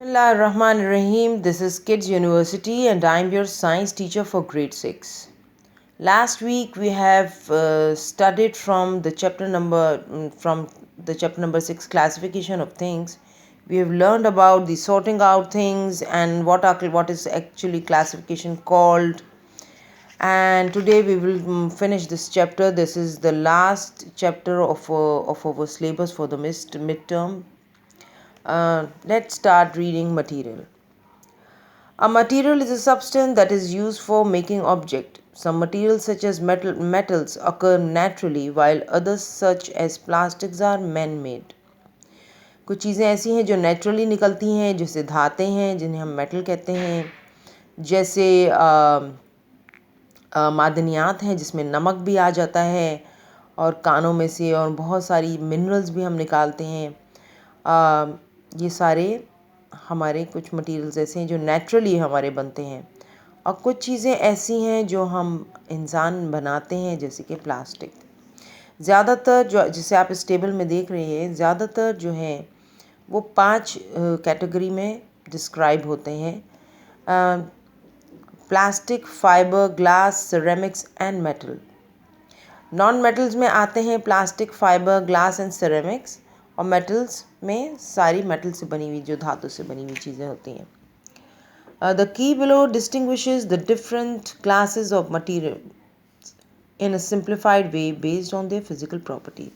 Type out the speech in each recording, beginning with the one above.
Bismillahirrahmanirrahim. This is Kids University and I'm your science teacher for grade 6. Last week we have studied from the chapter number 6, classification of things. We have learned about the sorting out things and what is actually classification called. And today we will finish this chapter. This is the last chapter of our syllabus for the midterm. Let's start reading material. A material is a substance that is used for making object. Some materials such as metals occur naturally while others such as plastics are man-made. कुछ चीज़ें ऐसी हैं जो naturally निकलती हैं, जैसे धातें हैं जिन्हें हम मेटल कहते हैं, जैसे मादनियात हैं जिसमें नमक भी आ जाता है और कानों में से, और बहुत सारी मिनरल्स भी हम निकालते हैं। ये सारे हमारे कुछ मटेरियल्स ऐसे हैं जो नेचुरली हमारे बनते हैं, और कुछ चीज़ें ऐसी हैं जो हम इंसान बनाते हैं, जैसे कि प्लास्टिक। ज़्यादातर जो जिसे आप इस टेबल में देख रहे हैं, ज़्यादातर जो है वो 5 कैटेगरी में डिस्क्राइब होते हैं: plastic, fibre, glass, ceramics and metal. Non metals में आते हैं plastic, fibre, glass and ceramics, और मेटल्स में सारी मेटल से बनी हुई, जो धातु से बनी हुई चीज़ें होती हैं। The key below distinguishes the different classes of material in a simplified way based on their physical property.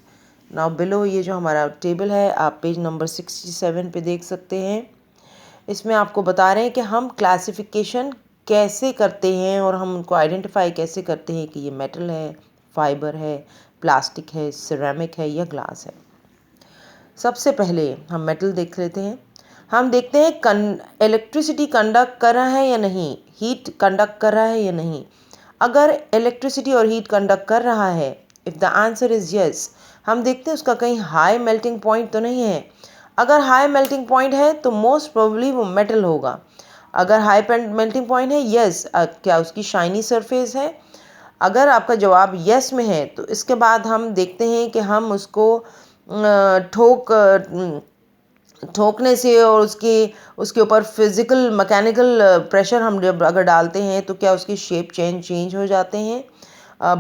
Now below, ये जो हमारा टेबल है, आप पेज नंबर 67 पे देख सकते हैं। इसमें आपको बता रहे हैं कि हम क्लासिफिकेशन कैसे करते हैं और हम उनको आइडेंटिफाई कैसे करते हैं कि ये मेटल है, फाइबर है, प्लास्टिक है, सिरेमिक है या ग्लास है। सबसे पहले हम मेटल देख लेते हैं। हम देखते हैं इलेक्ट्रिसिटी कंडक्ट कर रहा है या नहीं, हीट कंडक्ट कर रहा है या नहीं। अगर इलेक्ट्रिसिटी और हीट कंडक्ट कर रहा है, if the answer is yes, हम देखते हैं उसका कहीं हाई मेल्टिंग पॉइंट तो नहीं है। अगर हाई मेल्टिंग पॉइंट है तो मोस्ट प्रोबेबली वो मेटल होगा। अगर हाई मेल्टिंग पॉइंट है, यस, क्या उसकी शाइनी सरफेस है। अगर आपका जवाब यस में है तो इसके बाद हम देखते हैं कि हम उसको ठोकने से और उसके ऊपर फिज़िकल मैकेनिकल प्रेशर हम जब अगर डालते हैं तो क्या उसकी शेप चेंज हो जाते हैं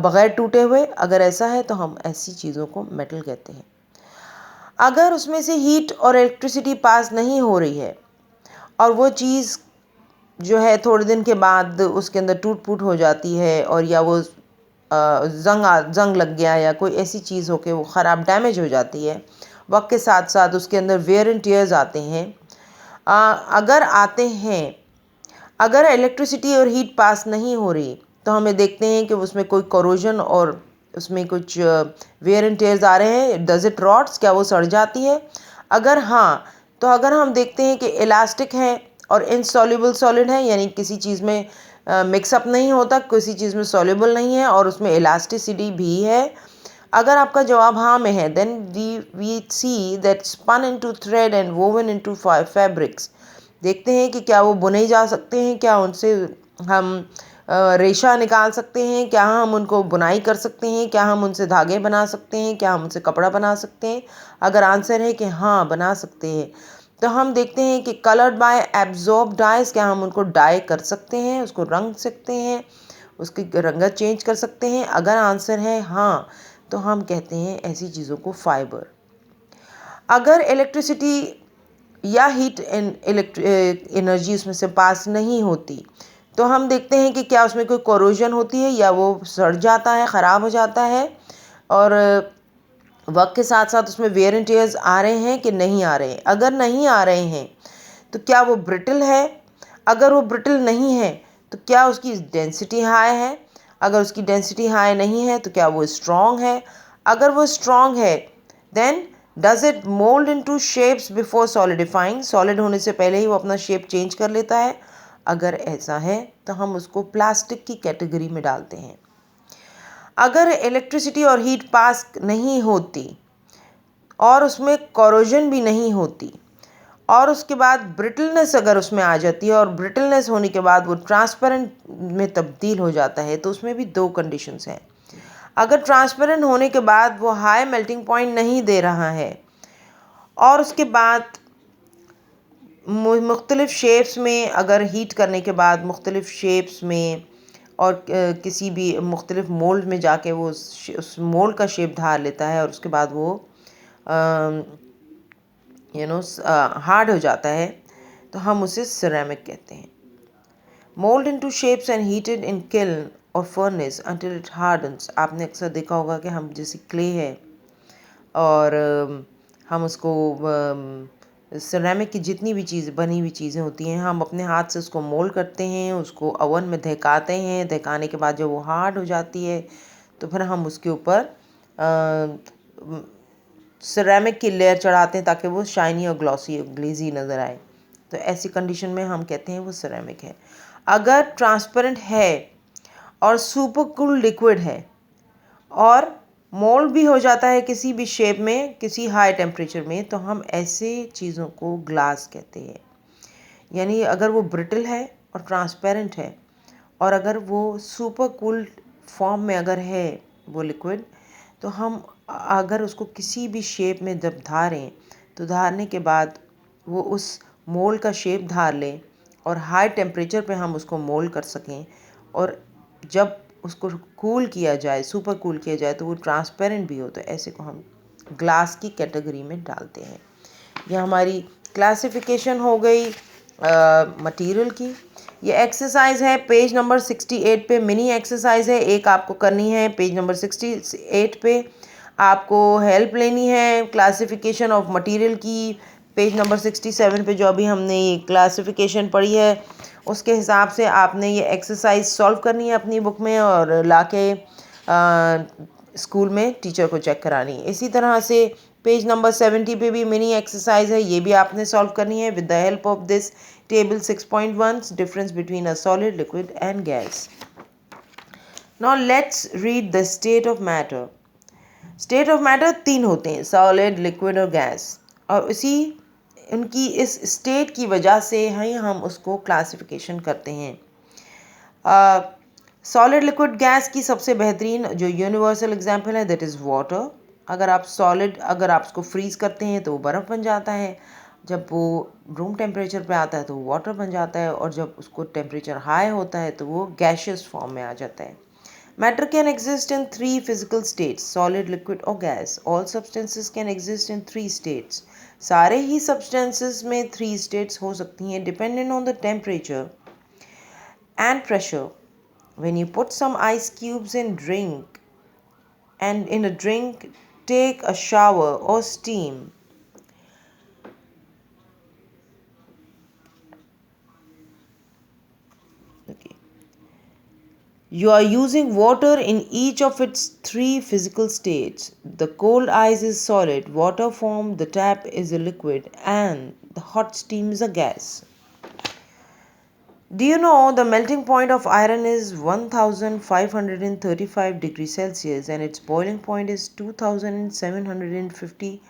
बग़ैर टूटे हुए। अगर ऐसा है तो हम ऐसी चीज़ों को मेटल कहते हैं। अगर उसमें से हीट और इलेक्ट्रिसिटी पास नहीं हो रही है और वो चीज़ जो है थोड़े दिन के बाद उसके अंदर टूट फूट हो जाती है, और या वो जंग लग गया या कोई ऐसी चीज़ हो के वो ख़राब डैमेज हो जाती है, वक्त के साथ साथ उसके अंदर वेयर एंड टियर्स आते हैं। अगर इलेक्ट्रिसिटी और हीट पास नहीं हो रही तो हमें देखते हैं कि उसमें कोई कोरोजन और उसमें कुछ वेयर एंड टियर्स आ रहे हैं। डज इट रॉट्स, क्या वो सड़ जाती है? अगर हाँ, तो अगर हम देखते हैं कि इलास्टिक है और इनसॉल्युबल सॉलिड है, यानी किसी चीज़ में मिक्सअप नहीं होता, किसी चीज़ में सॉल्युबल नहीं है और उसमें इलास्टिसिटी भी है। अगर आपका जवाब हाँ में है, then we see that spun into thread and woven into fabrics. देखते हैं कि क्या वो बुने जा सकते हैं, क्या उनसे हम रेशा निकाल सकते हैं, क्या हम उनको बुनाई कर सकते हैं, क्या हम उनसे धागे बना सकते हैं, क्या हम उनसे कपड़ा बना सकते हैं। अगर आंसर है कि हाँ बना सकते हैं, तो हम देखते हैं कि कलर्ड बाय एब्जॉर्ब डाइज, क्या हम उनको डाई कर सकते हैं, उसको रंग सकते हैं, उसकी रंगत चेंज कर सकते हैं। अगर आंसर है हाँ, तो हम कहते हैं ऐसी चीज़ों को फाइबर। अगर इलेक्ट्रिसिटी या हीट एनर्जी उसमें से पास नहीं होती तो हम देखते हैं कि क्या उसमें कोई कोरोजन होती है या वो सड़ जाता है, ख़राब हो जाता है, और वक्त के साथ साथ उसमें वेयर एंड टियर्स आ रहे हैं कि नहीं आ रहे हैं। अगर नहीं आ रहे हैं तो क्या वो ब्रिटल है? अगर वो ब्रिटल नहीं है तो क्या उसकी डेंसिटी हाई है? अगर उसकी डेंसिटी हाई नहीं है तो क्या वो स्ट्रॉन्ग है? अगर वो स्ट्रॉन्ग है, then does it mould into shapes before solidifying, सॉलिड होने से पहले ही वो अपना शेप चेंज कर लेता है। अगर ऐसा है तो हम उसको प्लास्टिक की कैटेगरी में डालते हैं। अगर इलेक्ट्रिसिटी और हीट पास नहीं होती और उसमें कोरोजन भी नहीं होती और उसके बाद ब्रिटलनेस अगर उसमें आ जाती है और ब्रिटलनेस होने के बाद वो ट्रांसपेरेंट में तब्दील हो जाता है, तो उसमें भी दो कंडीशंस हैं। अगर ट्रांसपेरेंट होने के बाद वो हाई मेल्टिंग पॉइंट नहीं दे रहा है और उसके बाद मुख्तलिफ़ शेप्स में अगर हीट करने के बाद मुख्तलिफ़ शेप्स में और किसी भी मुख्तलिफ़ मोल्ड में जाके वो उस मोल्ड का शेप धार लेता है और उसके बाद वो हार्ड हो जाता है, तो हम उसे सिरेमिक कहते हैं। Mould into shapes and heated in kiln और फर्नेस अंटिल इट हार्डन्स। आपने अक्सर देखा होगा कि हम जैसे क्ले है और हम उसको सिरेमिक की जितनी भी चीज़ बनी हुई चीज़ें होती हैं, हम अपने हाथ से उसको मोल्ड करते हैं, उसको ओवन में दहकाते हैं। दहकाने के बाद जब वो हार्ड हो जाती है तो फिर हम उसके ऊपर सिरेमिक की लेयर चढ़ाते हैं ताकि वो शाइनी और ग्लॉसी और ग्लेजी नज़र आए। तो ऐसी कंडीशन में हम कहते हैं वो सिरेमिक है। अगर ट्रांसपेरेंट है और सुपर कूल लिक्विड है और मोल्ड भी हो जाता है किसी भी शेप में किसी हाई टेम्परेचर में, तो हम ऐसे चीज़ों को ग्लास कहते हैं। यानी अगर वो ब्रिटल है और ट्रांसपेरेंट है और अगर वो सुपर कूल फॉर्म में अगर है वो लिक्विड, तो हम अगर उसको किसी भी शेप में जब धारें तो धारने के बाद वो उस मोल्ड का शेप धार लें और हाई टेम्परेचर पे हम उसको मोल्ड कर सकें, और जब उसको कूल किया जाए, सुपर कूल किया जाए, तो वो ट्रांसपेरेंट भी हो, तो ऐसे को हम ग्लास की कैटेगरी में डालते हैं। यह हमारी क्लासिफिकेशन हो गई मटेरियल की। ये एक्सरसाइज है पेज नंबर 68 पे, मिनी एक्सरसाइज है, एक आपको करनी है पेज नंबर 68 पे। आपको हेल्प लेनी है क्लासिफिकेशन ऑफ मटेरियल की पेज नंबर 67 पे, जो अभी हमने ये क्लासिफिकेशन पढ़ी है उसके हिसाब से आपने ये एक्सरसाइज सॉल्व करनी है अपनी बुक में और लाके स्कूल में टीचर को चेक करानी है। इसी तरह से पेज नंबर 70 पे भी मिनी एक्सरसाइज है, ये भी आपने सॉल्व करनी है with the help of this table 6.1 difference between a solid liquid and gas. Now let's read the state of matter. State of matter 3 होते हैं, सॉलिड, लिक्विड और गैस, और उनकी इस स्टेट की वजह से हम उसको क्लासिफिकेशन करते हैं। सॉलिड, लिक्विड, गैस की सबसे बेहतरीन जो यूनिवर्सल एग्जांपल है दैट इज़ वाटर। अगर आप उसको फ्रीज़ करते हैं तो वो बर्फ़ बन जाता है, जब वो रूम टेम्परेचर पे आता है तो वो वाटर बन जाता है, और जब उसको टेम्परेचर हाई होता है तो वो गैशियस फॉर्म में आ जाता है। Matter can exist in 3 physical states, solid, liquid or gas. All substances can exist in 3 states. सारे ही substances में 3 states हो सकती हैं depending on the temperature and pressure. When you put some ice cubes in a drink, take a shower or steam. Okay. You are using water in each of its 3 physical states. The cold ice is solid, water form, the tap is a liquid, and the hot steam is a gas. Do you know the melting point of iron is 1535 degrees Celsius and its boiling point is 2750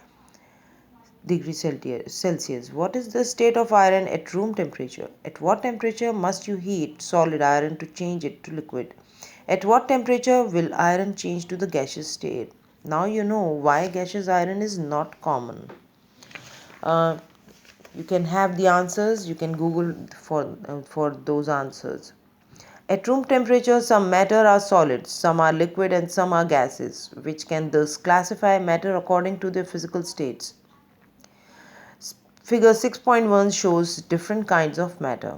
degrees Celsius? What is the state of iron at room temperature? At what temperature must you heat solid iron to change it to liquid? At what temperature will iron change to the gaseous state? Now you know why gaseous iron is not common. You can have the answers. You can Google for those answers. At room temperature, some matter are solids, some are liquid, and some are gases, which can thus classify matter according to their physical states. Figure 6.1 shows different kinds of matter.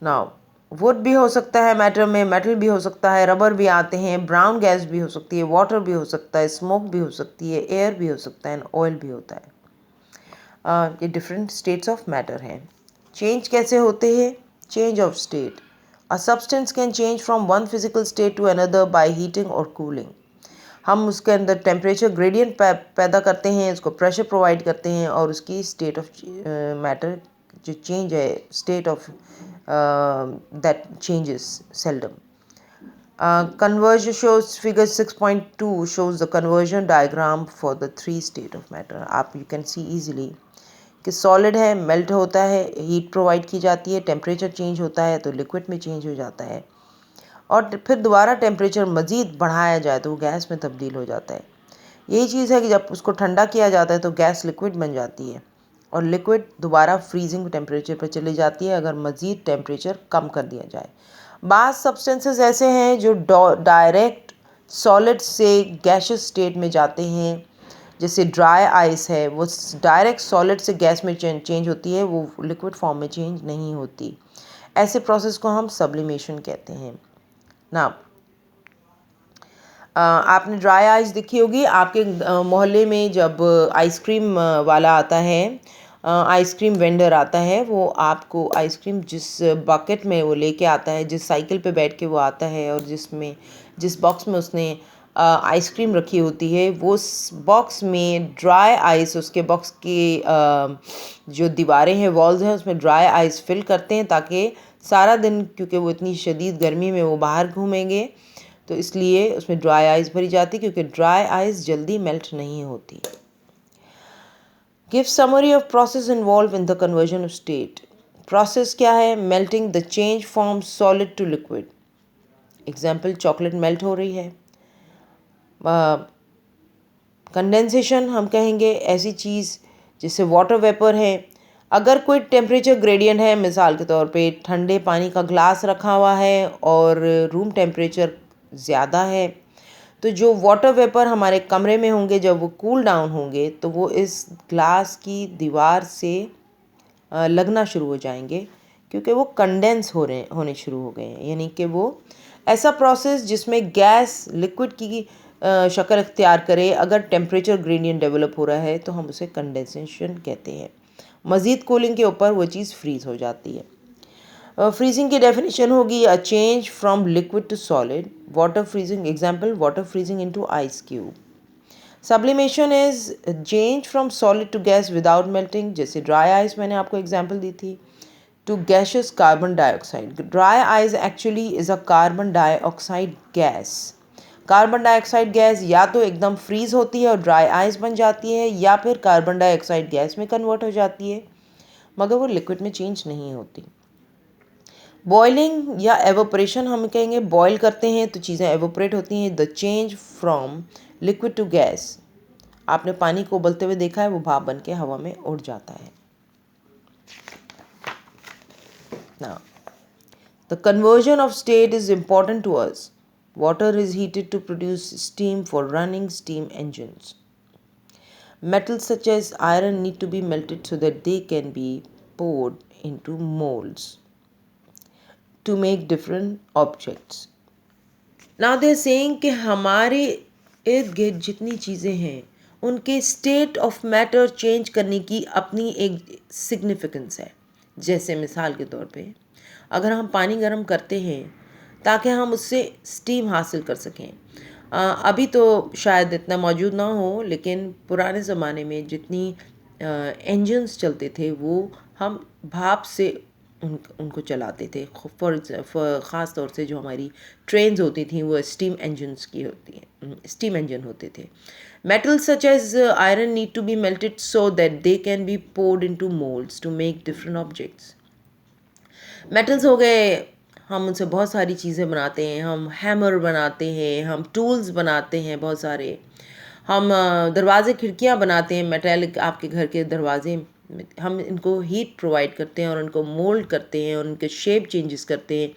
Now, would भी हो सकता है matter में, metal भी हो सकता है, rubber भी आते हैं, ब्राउन गैस भी हो सकती है, वाटर भी हो सकता है, स्मोक भी हो सकती है, एयर भी हो सकता है, ऑयल भी होता है। ये डिफरेंट स्टेट्स ऑफ मैटर हैं। चेंज कैसे होते हैं? Change of state. A substance can change from one physical state to another by heating और कूलिंग। हम उसके अंदर टेम्परेचर ग्रेडियंट पैदा करते हैं, उसको प्रेशर प्रोवाइड करते हैं और उसकी स्टेट ऑफ मैटर जो चेंज है, state of that changes seldom. Conversion shows figure 6.2 shows the conversion diagram for the 3 state of matter. आप you can see easily कि सॉलिड है, मेल्ट होता है, हीट प्रोवाइड की जाती है, टेम्परेचर चेंज होता है तो लिक्विड में चेंज हो जाता है, और फिर दोबारा टेम्परेचर मज़ीद बढ़ाया जाए तो वो गैस में तब्दील हो जाता है। यही चीज़ है कि जब उसको ठंडा किया जाता है तो गैस लिक्विड बन जाती है, और लिक्विड दोबारा फ्रीजिंग टेम्परेचर पर चली जाती है अगर मज़ीद टेम्परेचर कम कर दिया जाए। बाज़ सब्सटेंसेस ऐसे हैं जो डायरेक्ट सॉलिड से गैसियस स्टेट में जाते हैं, जैसे ड्राई आइस है, वो डायरेक्ट सॉलिड से गैस में चेंज होती है, वो लिक्विड फॉर्म में चेंज नहीं होती। ऐसे प्रोसेस को हम सब्लिमेशन कहते हैं ना। आपने ड्राई आइस देखी होगी आपके मोहल्ले में, जब आइसक्रीम वाला आता है, आइसक्रीम वेंडर आता है, वो आपको आइसक्रीम जिस बकेट में वो लेके आता है, जिस साइकिल पे बैठ के वो आता है, और जिस बॉक्स में उसने आइसक्रीम रखी होती है, वो बॉक्स में ड्राई आइस, उसके बॉक्स की जो दीवारें हैं, वॉल्स हैं, उसमें ड्राई आइस फिल करते हैं ताकि सारा दिन, क्योंकि वो इतनी शदीद गर्मी में वो बाहर घूमेंगे, तो इसलिए उसमें ड्राई आइस भरी जाती, क्योंकि ड्राई आइस जल्दी मेल्ट नहीं होती। Give summary of process involve in the conversion of state. Process क्या है? Melting the change from solid to liquid. Example, chocolate melt हो रही है। कंडेंसेशन हम कहेंगे ऐसी चीज़ जिससे वाटर वेपर है। अगर कोई टेम्परेचर ग्रेडियंट है, मिसाल के तौर पे ठंडे पानी का ग्लास रखा हुआ है और रूम टेम्परेचर ज़्यादा है, तो जो वाटर वेपर हमारे कमरे में होंगे, जब वो कूल डाउन होंगे, तो वो इस ग्लास की दीवार से लगना शुरू हो जाएंगे, क्योंकि वो कंडेंस होने शुरू हो गए हैं। यानी कि वो ऐसा प्रोसेस जिसमें गैस लिक्विड की शक्ल अख्तियार करे, अगर टेम्परेचर ग्रेडियंट डेवलप हो रहा है, तो हम उसे कंडेंसेशन कहते हैं। मज़ीद कूलिंग के ऊपर वो चीज़ फ्रीज़ हो जाती है। फ्रीजिंग की डेफिनेशन होगी a change from liquid to solid. Water freezing, example, water freezing into ice cube. Sublimation is change from solid to gas without melting, जैसे ड्राई आइस मैंने आपको एग्जांपल दी थी, to gaseous carbon dioxide. Dry ice actually is a carbon dioxide gas. Carbon dioxide gas या तो एकदम freeze होती है और ड्राई आइस बन जाती है, या फिर कार्बन डाइऑक्साइड गैस में कन्वर्ट हो जाती है, मगर वो लिक्विड में चेंज नहीं होती। बॉइलिंग या एवोपरेशन हम कहेंगे, बॉयल करते हैं तो चीज़ें एवोपरेट होती हैं। The change from liquid to gas, आपने पानी को उबलते हुए देखा है, वो भाप बन के हवा में उड़ जाता है ना। The conversion of state is important to us. Water is heated to produce steam for running steam engines. Metals such as iron need to be melted so that they can be poured into molds to make different objects. Now they are saying कि हमारे इर्द गिर्द जितनी चीज़ें हैं, उनके state of matter change करने की अपनी एक सिग्निफिकेंस है। जैसे मिसाल के तौर पे, अगर हम पानी गर्म करते हैं ताकि हम उससे स्टीम हासिल कर सकें, अभी तो शायद इतना मौजूद ना हो, लेकिन पुराने ज़माने में जितनी इंजन्स चलते थे, वो हम भाप से उनको चलाते थे। ख़ास तौर से जो हमारी ट्रेन्स होती थी, वो स्टीम इंजन्स की होती हैं, स्टीम इंजन होते थे। Metals such as iron need to be melted so that they can be poured into molds to make different objects. Metals हो गए, हम उनसे बहुत सारी चीज़ें बनाते हैं। हम हैमर बनाते हैं, हम टूल्स बनाते हैं बहुत सारे, हम दरवाज़े खिड़कियाँ बनाते हैं, मेटेलिक आपके घर के दरवाजे, हम इनको हीट प्रोवाइड करते हैं और उनको मोल्ड करते हैं और उनके शेप चेंजेस करते हैं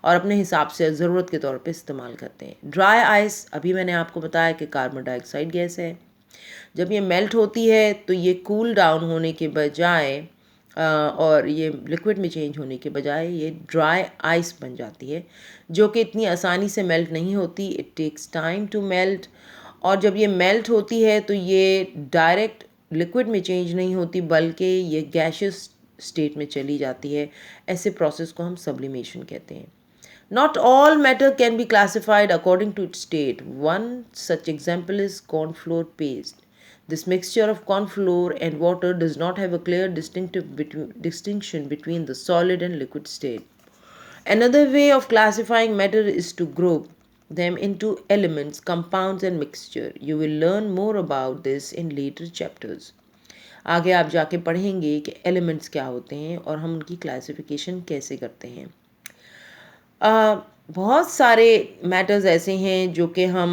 और अपने हिसाब से ज़रूरत के तौर पे इस्तेमाल करते हैं। ड्राई आइस, अभी मैंने आपको बताया कि कार्बन डाइऑक्साइड गैस है। जब ये मेल्ट होती है तो ये कूल डाउन होने के बजाय और ये लिक्विड में चेंज होने के बजाय ये ड्राई आइस बन जाती है, जो कि इतनी आसानी से मेल्ट नहीं होती। It takes time to melt. और जब ये मेल्ट होती है तो ये डायरेक्ट लिक्विड में चेंज नहीं होती, बल्कि ये गैसियस स्टेट में चली जाती है। ऐसे प्रोसेस को हम सब्लिमेशन कहते हैं। Not all matter can be classified according to its state. One such example is corn flour paste. This mixture of corn flour and water does not have a clear distinction between the solid and liquid state. Another way of classifying matter is to group them into elements, compounds, and mixture. You will learn more about this in later chapters. आगे आप जाके पढ़ेंगे कि elements क्या होते हैं और हम उनकी क्लासिफिकेशन कैसे करते हैं। बहुत सारे मैटर्स ऐसे हैं जो कि हम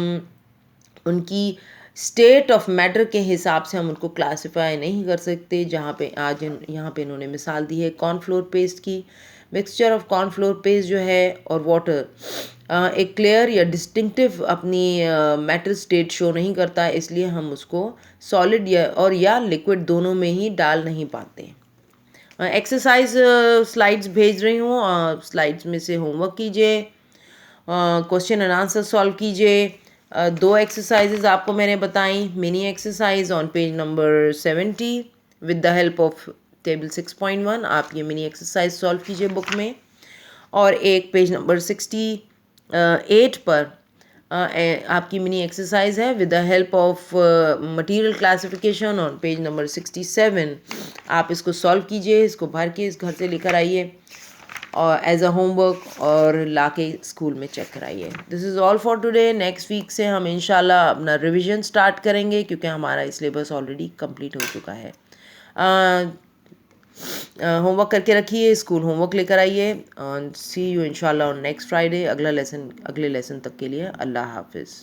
उनकी स्टेट ऑफ मैटर के हिसाब से हम उनको क्लासिफाई नहीं कर सकते। यहाँ पे इन्होंने मिसाल दी है कॉर्नफ्लोर पेस्ट की। मिक्सचर ऑफ कॉर्नफ्लोर पेस्ट जो है और वाटर एक क्लियर या डिस्टिंक्टिव अपनी मैटर स्टेट शो नहीं करता, इसलिए हम उसको सॉलिड या लिक्विड दोनों में ही डाल नहीं पाते। एक्सरसाइज स्लाइड्स भेज रही हूँ, स्लाइड्स में से होमवर्क कीजिए, क्वेश्चन एंड आंसर सॉल्व कीजिए। दो एक्सरसाइजेज आपको मैंने बताई। Mini exercise on page number 70 with the help of table 6.1 आप ये मिनी एक्सरसाइज सॉल्व कीजिए बुक में। और एक पेज नंबर 68 पर आपकी मिनी एक्सरसाइज है with the help of material classification on page number 67। आप इसको सॉल्व कीजिए, इसको भर के इस घर से लेकर आइए और एज अ होमवर्क और लाके स्कूल में चेक कराइए। This is all for today. Next week से हम इंशाल्लाह अपना रिवीजन स्टार्ट करेंगे क्योंकि हमारा सिलेबस ऑलरेडी कंप्लीट हो चुका है। होमवर्क करके रखिए, स्कूल होमवर्क लेकर आइए। सी यू इंशाल्लाह ऑन नेक्स्ट फ्राइडे। अगले लेसन तक के लिए अल्लाह हाफिज़।